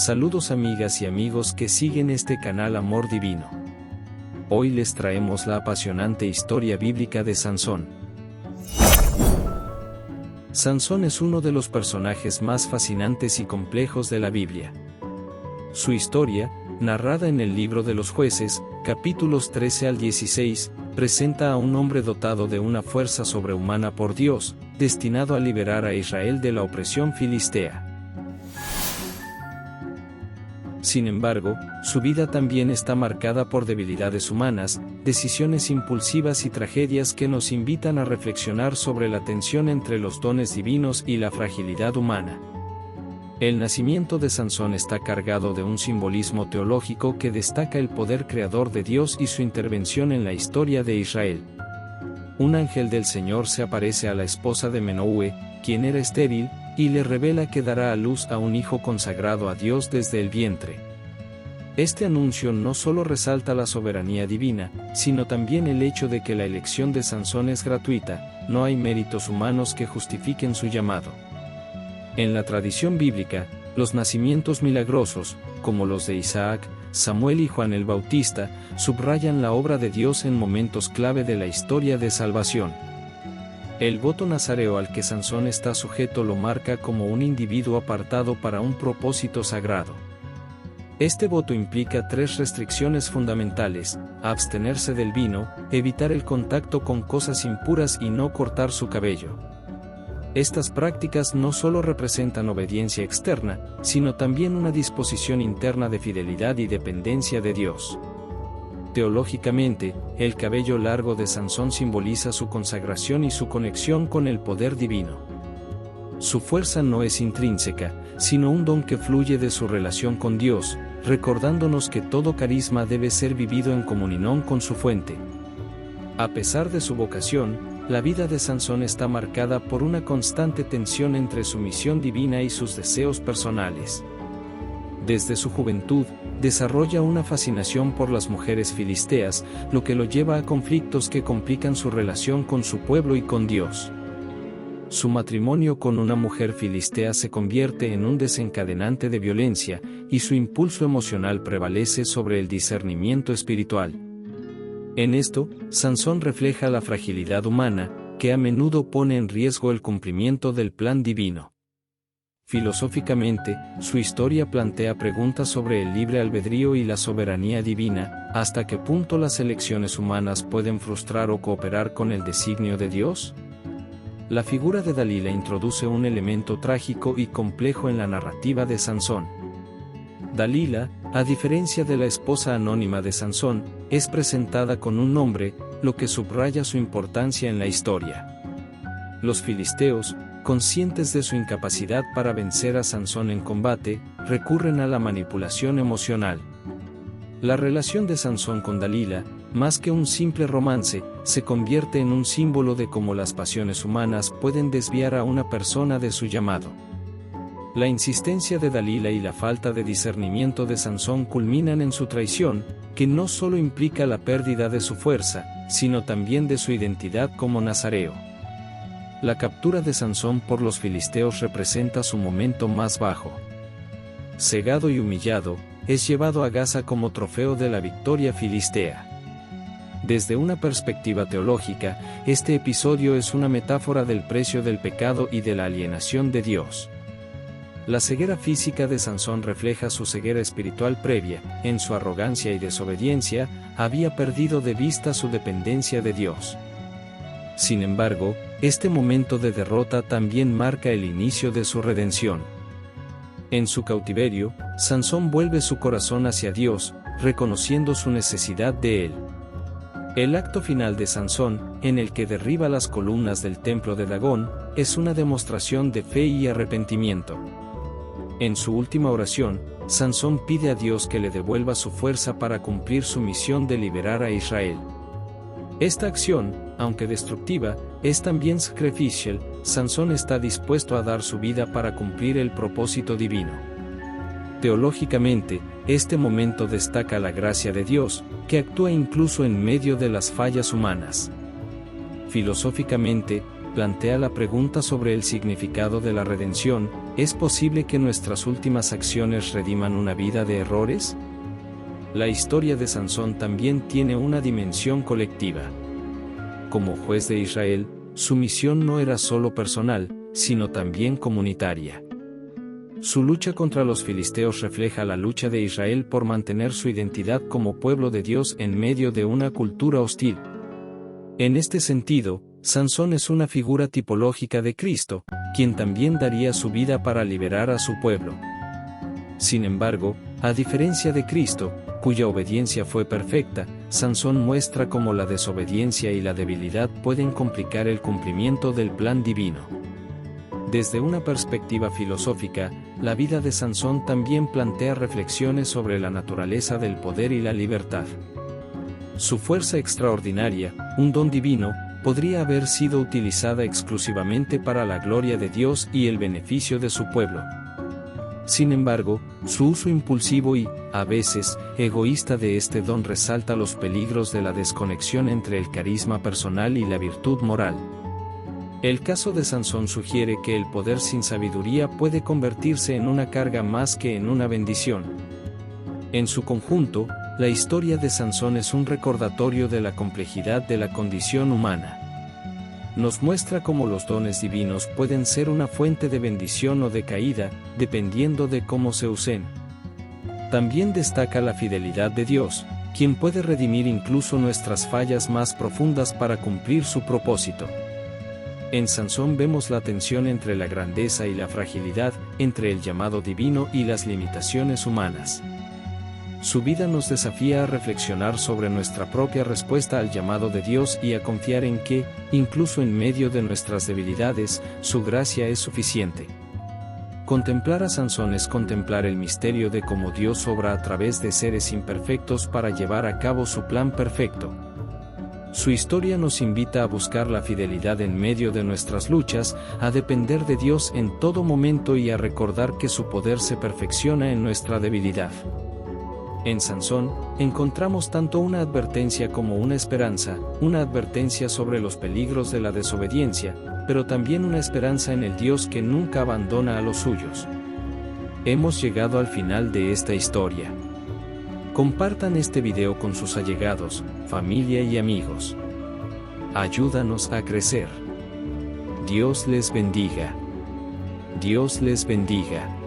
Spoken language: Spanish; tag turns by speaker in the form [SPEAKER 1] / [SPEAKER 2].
[SPEAKER 1] Saludos amigas y amigos que siguen este canal Amor Divino. Hoy les traemos la apasionante historia bíblica de Sansón. Sansón es uno de los personajes más fascinantes y complejos de la Biblia. Su historia, narrada en el libro de los Jueces, capítulos 13 al 16, presenta a un hombre dotado de una fuerza sobrehumana por Dios, destinado a liberar a Israel de la opresión filistea. Sin embargo, su vida también está marcada por debilidades humanas, decisiones impulsivas y tragedias que nos invitan a reflexionar sobre la tensión entre los dones divinos y la fragilidad humana. El nacimiento de Sansón está cargado de un simbolismo teológico que destaca el poder creador de Dios y su intervención en la historia de Israel. Un ángel del Señor se aparece a la esposa de Menohue, quien era estéril, y le revela que dará a luz a un hijo consagrado a Dios desde el vientre. Este anuncio no solo resalta la soberanía divina, sino también el hecho de que la elección de Sansón es gratuita, no hay méritos humanos que justifiquen su llamado. En la tradición bíblica, los nacimientos milagrosos, como los de Isaac, Samuel y Juan el Bautista, subrayan la obra de Dios en momentos clave de la historia de salvación. El voto nazareo al que Sansón está sujeto lo marca como un individuo apartado para un propósito sagrado. Este voto implica 3 restricciones fundamentales: abstenerse del vino, evitar el contacto con cosas impuras y no cortar su cabello. Estas prácticas no solo representan obediencia externa, sino también una disposición interna de fidelidad y dependencia de Dios. Teológicamente, el cabello largo de Sansón simboliza su consagración y su conexión con el poder divino. Su fuerza no es intrínseca, sino un don que fluye de su relación con Dios, recordándonos que todo carisma debe ser vivido en comunión con su fuente. A pesar de su vocación, la vida de Sansón está marcada por una constante tensión entre su misión divina y sus deseos personales. Desde su juventud, desarrolla una fascinación por las mujeres filisteas, lo que lo lleva a conflictos que complican su relación con su pueblo y con Dios. Su matrimonio con una mujer filistea se convierte en un desencadenante de violencia, y su impulso emocional prevalece sobre el discernimiento espiritual. En esto, Sansón refleja la fragilidad humana, que a menudo pone en riesgo el cumplimiento del plan divino. Filosóficamente, su historia plantea preguntas sobre el libre albedrío y la soberanía divina: ¿hasta qué punto las elecciones humanas pueden frustrar o cooperar con el designio de Dios? La figura de Dalila introduce un elemento trágico y complejo en la narrativa de Sansón. Dalila, a diferencia de la esposa anónima de Sansón, es presentada con un nombre, lo que subraya su importancia en la historia. Los filisteos, conscientes de su incapacidad para vencer a Sansón en combate, recurren a la manipulación emocional. La relación de Sansón con Dalila, más que un simple romance, se convierte en un símbolo de cómo las pasiones humanas pueden desviar a una persona de su llamado. La insistencia de Dalila y la falta de discernimiento de Sansón culminan en su traición, que no solo implica la pérdida de su fuerza, sino también de su identidad como nazareo. La captura de Sansón por los filisteos representa su momento más bajo. Cegado y humillado, es llevado a Gaza como trofeo de la victoria filistea. Desde una perspectiva teológica, este episodio es una metáfora del precio del pecado y de la alienación de Dios. La ceguera física de Sansón refleja su ceguera espiritual previa. En su arrogancia y desobediencia, había perdido de vista su dependencia de Dios. Sin embargo, este momento de derrota también marca el inicio de su redención. En su cautiverio, Sansón vuelve su corazón hacia Dios, reconociendo su necesidad de él. El acto final de Sansón, en el que derriba las columnas del templo de Dagón, es una demostración de fe y arrepentimiento. En su última oración, Sansón pide a Dios que le devuelva su fuerza para cumplir su misión de liberar a Israel. Esta acción, aunque destructiva, es también sacrificial. Sansón está dispuesto a dar su vida para cumplir el propósito divino. Teológicamente, este momento destaca la gracia de Dios, que actúa incluso en medio de las fallas humanas. Filosóficamente, plantea la pregunta sobre el significado de la redención: ¿es posible que nuestras últimas acciones rediman una vida de errores? La historia de Sansón también tiene una dimensión colectiva. Como juez de Israel, su misión no era solo personal, sino también comunitaria. Su lucha contra los filisteos refleja la lucha de Israel por mantener su identidad como pueblo de Dios en medio de una cultura hostil. En este sentido, Sansón es una figura tipológica de Cristo, quien también daría su vida para liberar a su pueblo. Sin embargo, a diferencia de Cristo, cuya obediencia fue perfecta, Sansón muestra cómo la desobediencia y la debilidad pueden complicar el cumplimiento del plan divino. Desde una perspectiva filosófica, la vida de Sansón también plantea reflexiones sobre la naturaleza del poder y la libertad. Su fuerza extraordinaria, un don divino, podría haber sido utilizada exclusivamente para la gloria de Dios y el beneficio de su pueblo. Sin embargo, su uso impulsivo y, a veces, egoísta de este don resalta los peligros de la desconexión entre el carisma personal y la virtud moral. El caso de Sansón sugiere que el poder sin sabiduría puede convertirse en una carga más que en una bendición. En su conjunto, la historia de Sansón es un recordatorio de la complejidad de la condición humana. Nos muestra cómo los dones divinos pueden ser una fuente de bendición o de caída, dependiendo de cómo se usen. También destaca la fidelidad de Dios, quien puede redimir incluso nuestras fallas más profundas para cumplir su propósito. En Sansón vemos la tensión entre la grandeza y la fragilidad, entre el llamado divino y las limitaciones humanas. Su vida nos desafía a reflexionar sobre nuestra propia respuesta al llamado de Dios y a confiar en que, incluso en medio de nuestras debilidades, su gracia es suficiente. Contemplar a Sansón es contemplar el misterio de cómo Dios obra a través de seres imperfectos para llevar a cabo su plan perfecto. Su historia nos invita a buscar la fidelidad en medio de nuestras luchas, a depender de Dios en todo momento y a recordar que su poder se perfecciona en nuestra debilidad. En Sansón, encontramos tanto una advertencia como una advertencia sobre los peligros de la desobediencia, pero también una esperanza en el Dios que nunca abandona a los suyos. Hemos llegado al final de esta historia. Compartan este video con sus allegados, familia y amigos. Ayúdanos a crecer. Dios les bendiga. Dios les bendiga.